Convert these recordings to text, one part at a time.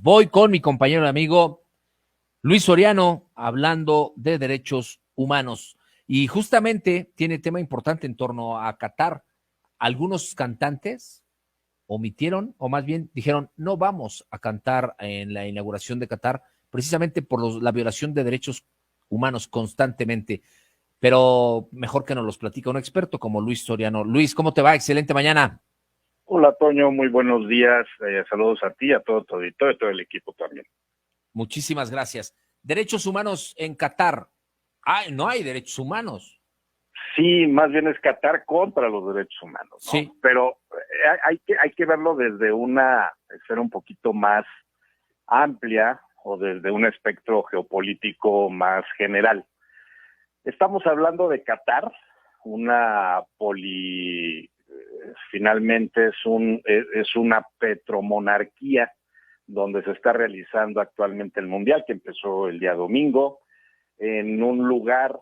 Voy con mi compañero y amigo Luis Soriano hablando de derechos humanos. Y justamente tiene tema importante en torno a Qatar. Algunos cantantes omitieron, o más bien dijeron, no vamos a cantar en la inauguración de Qatar, precisamente por la violación de derechos humanos constantemente. Pero mejor que nos los platica un experto como Luis Soriano. Luis, ¿cómo te va? Excelente mañana. Hola, Toño, muy buenos días. Saludos a ti, a todo tu auditorio y todo el equipo también. Muchísimas gracias. Derechos humanos en Qatar. Ay, no hay derechos humanos. Sí, más bien es Qatar contra los derechos humanos, ¿no? Sí. Pero hay que verlo desde una esfera un poquito más amplia o desde un espectro geopolítico más general. Estamos hablando de Qatar, una finalmente es una petromonarquía donde se está realizando actualmente el Mundial, que empezó el día domingo, en un lugar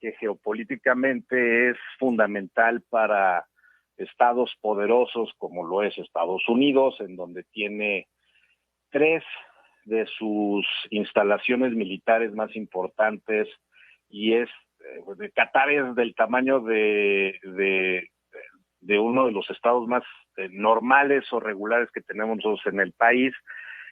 que geopolíticamente es fundamental para estados poderosos como lo es Estados Unidos, en donde tiene 3 de sus instalaciones militares más importantes y Qatar es del tamaño de uno de los estados más normales o regulares que tenemos nosotros en el país,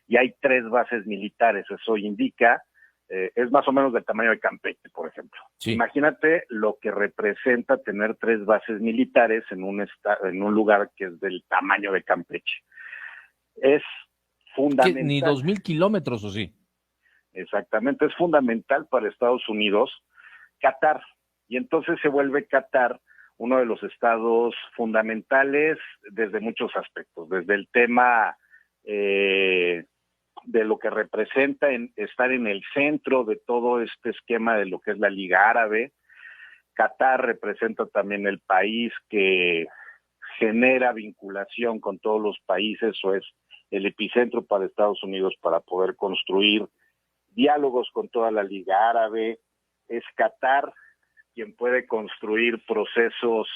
y hay 3 bases militares. Eso indica, es más o menos del tamaño de Campeche, por ejemplo. Sí. Imagínate lo que representa tener 3 bases militares en un lugar que es del tamaño de Campeche. Es fundamental. ¿Qué, ni 2,000 kilómetros o sí? Exactamente, es fundamental para Estados Unidos Qatar, y entonces se vuelve Qatar uno de los estados fundamentales desde muchos aspectos, desde el tema de lo que representa estar en el centro de todo este esquema de lo que es la Liga Árabe. Qatar representa también el país que genera vinculación con todos los países, o es el epicentro para Estados Unidos para poder construir diálogos con toda la Liga Árabe. Es Qatar quien puede construir procesos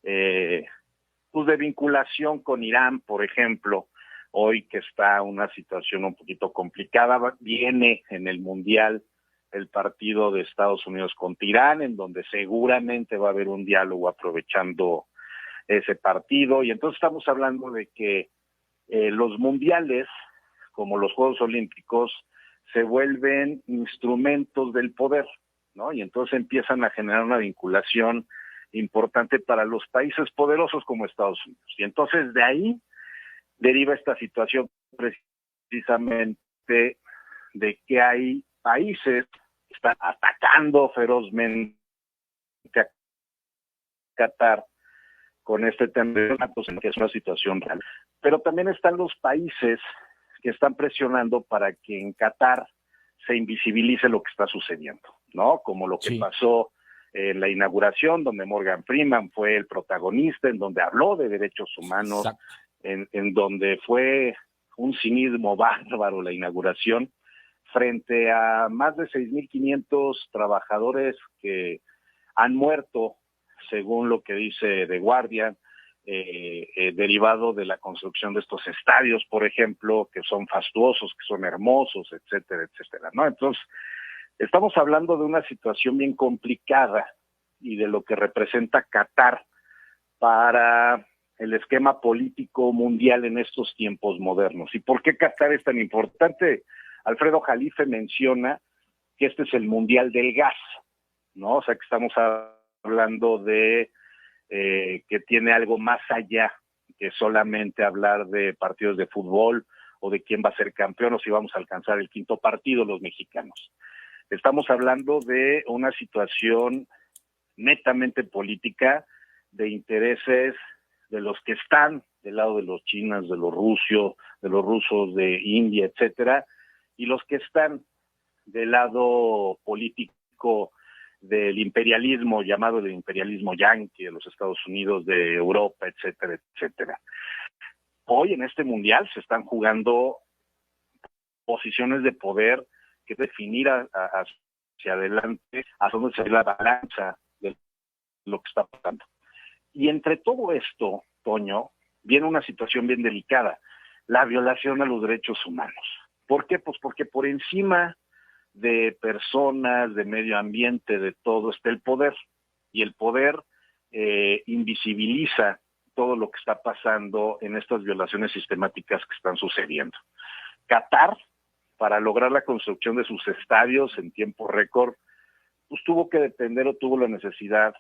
pues de vinculación con Irán, por ejemplo. Hoy que está una situación un poquito complicada, viene en el Mundial el partido de Estados Unidos contra Irán, en donde seguramente va a haber un diálogo aprovechando ese partido, y entonces estamos hablando de que los mundiales, como los Juegos Olímpicos, se vuelven instrumentos del poder, ¿no? Y entonces empiezan a generar una vinculación importante para los países poderosos como Estados Unidos. Y entonces de ahí deriva esta situación precisamente de que hay países que están atacando ferozmente a Qatar con este tema, que es una situación real. Pero también están los países que están presionando para que en Qatar se invisibilice lo que está sucediendo, ¿no? Como lo que pasó en la inauguración, donde Morgan Freeman fue el protagonista, en donde habló de derechos humanos, en donde fue un cinismo bárbaro la inauguración, frente a más de 6,500 trabajadores que han muerto, según lo que dice The Guardian, derivado de la construcción de estos estadios, por ejemplo, que son fastuosos, que son hermosos, etcétera, etcétera, ¿no? Entonces, estamos hablando de una situación bien complicada y de lo que representa Qatar para el esquema político mundial en estos tiempos modernos. ¿Y por qué Qatar es tan importante? Alfredo Jalife menciona que este es el mundial del gas, ¿no? O sea, que estamos hablando de que tiene algo más allá que solamente hablar de partidos de fútbol o de quién va a ser campeón o si vamos a alcanzar el 5º partido los mexicanos. Estamos hablando de una situación netamente política, de intereses de los que están del lado de los chinos, de los rusos de India, etcétera, y los que están del lado político del imperialismo, llamado el imperialismo yanqui de los Estados Unidos, de Europa, etcétera, etcétera. Hoy en este mundial se están jugando posiciones de poder que definir hacia adelante, hacia dónde se ve la balanza de lo que está pasando. Y entre todo esto, Toño, viene una situación bien delicada, la violación a los derechos humanos. ¿Por qué? Pues porque por encima de personas, de medio ambiente, de todo, está el poder. Y el poder invisibiliza todo lo que está pasando en estas violaciones sistemáticas que están sucediendo. Qatar, para lograr la construcción de sus estadios en tiempo récord, pues tuvo que depender o tuvo la necesidad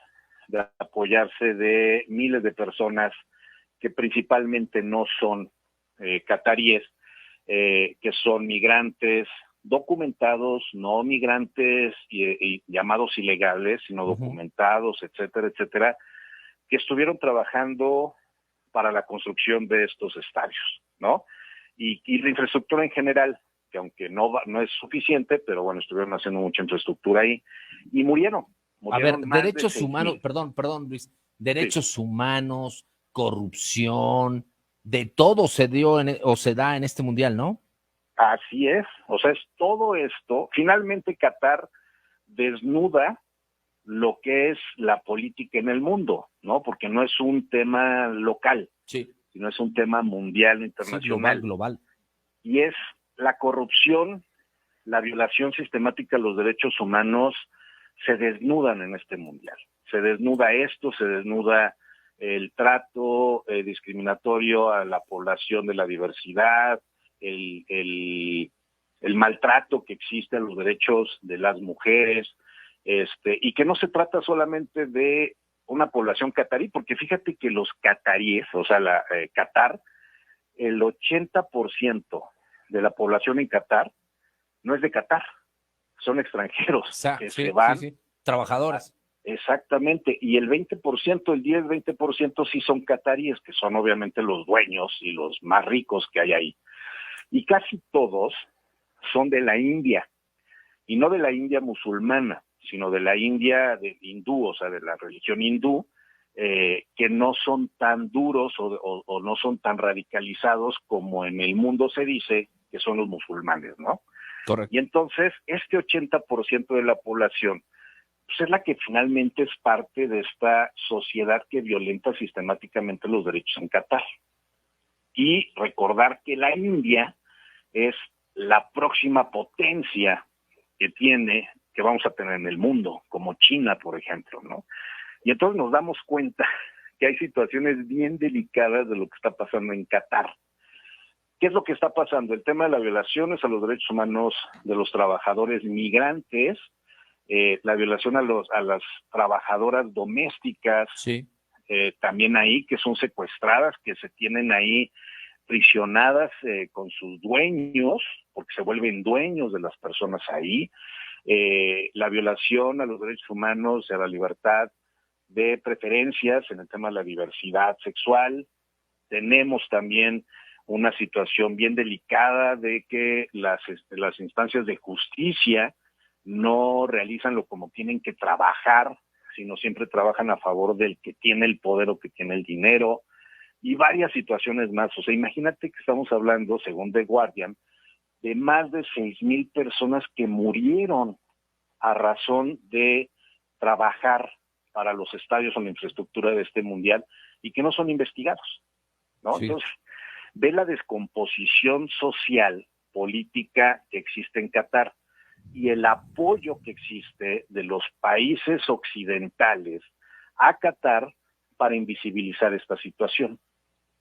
de apoyarse de miles de personas que principalmente no son cataríes, que son migrantes documentados, no migrantes y llamados ilegales, sino documentados, etcétera, etcétera, que estuvieron trabajando para la construcción de estos estadios, ¿no? Y la infraestructura en general, que aunque no es suficiente, pero bueno, estuvieron haciendo mucha infraestructura ahí, y murieron. A ver, Más derechos de humanos, 6,000. perdón, Luis, derechos humanos, corrupción, de todo se dio o se da en este mundial, ¿no? Así es, o sea, es todo esto. Finalmente Qatar desnuda lo que es la política en el mundo, ¿no? Porque no es un tema local, sí, sino es un tema mundial, internacional. Sí, global. Y es la corrupción, la violación sistemática de los derechos humanos se desnudan en este mundial. Se desnuda esto, se desnuda el trato discriminatorio a la población de la diversidad, el maltrato que existe a los derechos de las mujeres, y que no se trata solamente de una población catarí, porque fíjate que los cataríes, o sea, Qatar, el 80% de la población en Qatar no es de Qatar, son extranjeros que se van. Trabajadores. Exactamente, y el 20%, el 10-20% sí son cataríes, que son obviamente los dueños y los más ricos que hay ahí. Y casi todos son de la India, y no de la India musulmana, sino de la India hindú, o sea, de la religión hindú, que no son tan duros o no son tan radicalizados como en el mundo se dice que son los musulmanes, ¿no? Correcto. Y entonces, este 80% de la población, pues es la que finalmente es parte de esta sociedad que violenta sistemáticamente los derechos en Qatar. Y recordar que la India es la próxima potencia que vamos a tener en el mundo, como China, por ejemplo, ¿no? Y entonces nos damos cuenta que hay situaciones bien delicadas de lo que está pasando en Qatar. ¿Qué es lo que está pasando? El tema de las violaciones a los derechos humanos de los trabajadores migrantes, la violación a las trabajadoras domésticas, sí. También ahí, que son secuestradas, que se tienen ahí prisionadas con sus dueños, porque se vuelven dueños de las personas ahí, la violación a los derechos humanos, a la libertad de preferencias en el tema de la diversidad sexual. Tenemos también una situación bien delicada de que las instancias de justicia no realizan lo como tienen que trabajar, sino siempre trabajan a favor del que tiene el poder o que tiene el dinero, y varias situaciones más. O sea, imagínate que estamos hablando, según The Guardian, de más de 6,000 personas que murieron a razón de trabajar para los estadios o la infraestructura de este mundial y que no son investigados, ¿no? Sí. Entonces, ve la descomposición social, política que existe en Qatar y el apoyo que existe de los países occidentales a Qatar para invisibilizar esta situación.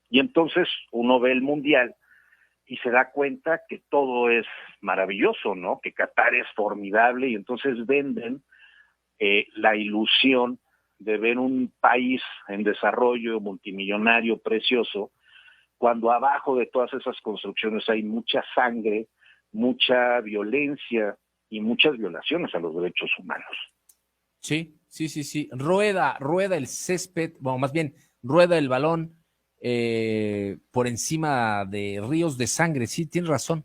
Y entonces uno ve el mundial y se da cuenta que todo es maravilloso, ¿no? Que Qatar es formidable, y entonces venden la ilusión de ver un país en desarrollo multimillonario, precioso, cuando abajo de todas esas construcciones hay mucha sangre, mucha violencia y muchas violaciones a los derechos humanos. Sí. Rueda el césped, bueno, más bien, rueda el balón por encima de ríos de sangre. Sí, tienes razón.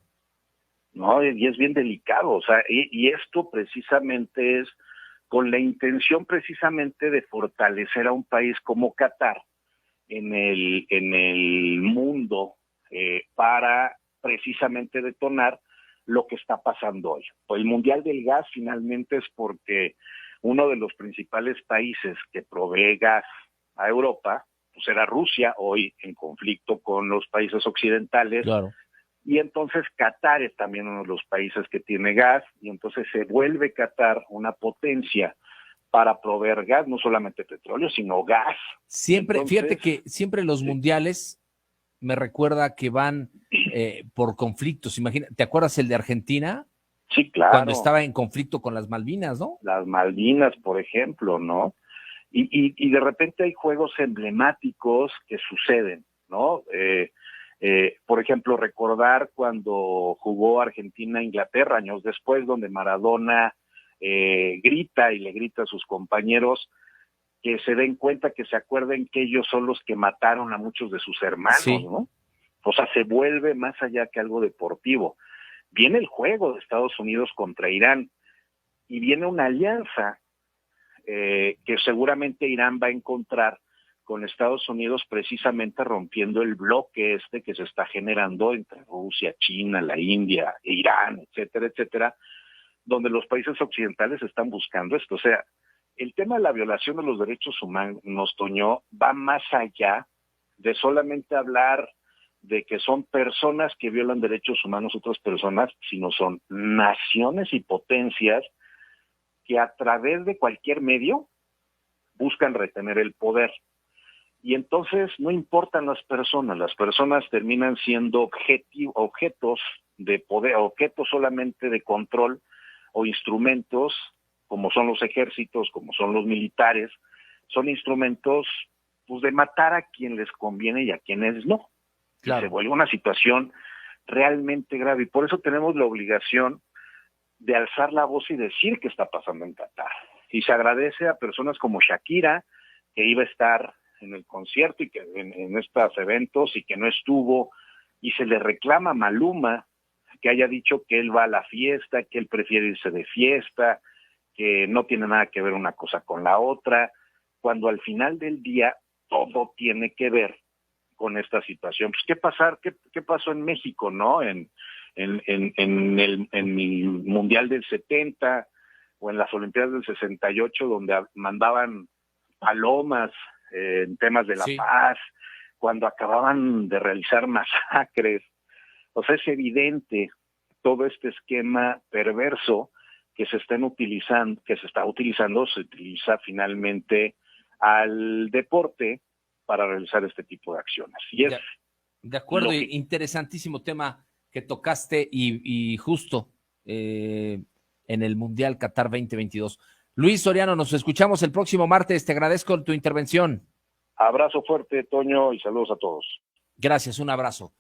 No, y es bien delicado, o sea, y esto precisamente es con la intención precisamente de fortalecer a un país como Qatar en el mundo, para precisamente detonar lo que está pasando hoy. Pues el Mundial del Gas finalmente es porque uno de los principales países que provee gas a Europa, pues era Rusia, hoy en conflicto con los países occidentales. Claro. Y entonces Qatar es también uno de los países que tiene gas, y entonces se vuelve Qatar una potencia para proveer gas, no solamente petróleo, sino gas. Siempre, Entonces, fíjate que siempre los sí. mundiales me recuerda que van por conflictos. Imagina, ¿te acuerdas el de Argentina? Sí, claro. Cuando estaba en conflicto con las Malvinas, ¿no? Las Malvinas, por ejemplo, ¿no? Y de repente hay juegos emblemáticos que suceden, ¿no? Por ejemplo, recordar cuando jugó Argentina-Inglaterra, años después, donde Maradona grita y le grita a sus compañeros que se den cuenta, que se acuerden que ellos son los que mataron a muchos de sus hermanos, Sí. ¿no? O sea, se vuelve más allá que algo deportivo. Viene el juego de Estados Unidos contra Irán y viene una alianza que seguramente Irán va a encontrar con Estados Unidos, precisamente rompiendo el bloque que se está generando entre Rusia, China, la India, Irán, etcétera, etcétera, donde los países occidentales están buscando esto. O sea, el tema de la violación de los derechos humanos, Toño, va más allá de solamente hablar de que son personas que violan derechos humanos otras personas, sino son naciones y potencias que a través de cualquier medio buscan retener el poder. Y entonces no importan las personas terminan siendo objetos de poder, objetos solamente de control o instrumentos, como son los ejércitos, como son los militares, son instrumentos pues de matar a quien les conviene y a quienes no. Claro. Y se vuelve una situación realmente grave, y por eso tenemos la obligación de alzar la voz y decir qué está pasando en Qatar. Y se agradece a personas como Shakira, que iba a estar en el concierto y que en estos eventos y que no estuvo, y se le reclama a Maluma que haya dicho que él va a la fiesta, que él prefiere irse de fiesta, que no tiene nada que ver una cosa con la otra, cuando al final del día todo tiene que ver con esta situación. Pues, ¿qué pasó en México, no? En el Mundial del 70 o en las Olimpiadas del 68, donde mandaban palomas en temas de la paz, cuando acababan de realizar masacres. O sea, es evidente todo este esquema perverso que se está utilizando, se utiliza finalmente al deporte para realizar este tipo de acciones. Y es de acuerdo, interesantísimo tema que tocaste y justo en el Mundial Qatar 2022. Luis Soriano, nos escuchamos el próximo martes. Te agradezco tu intervención. Abrazo fuerte, Toño, y saludos a todos. Gracias, un abrazo.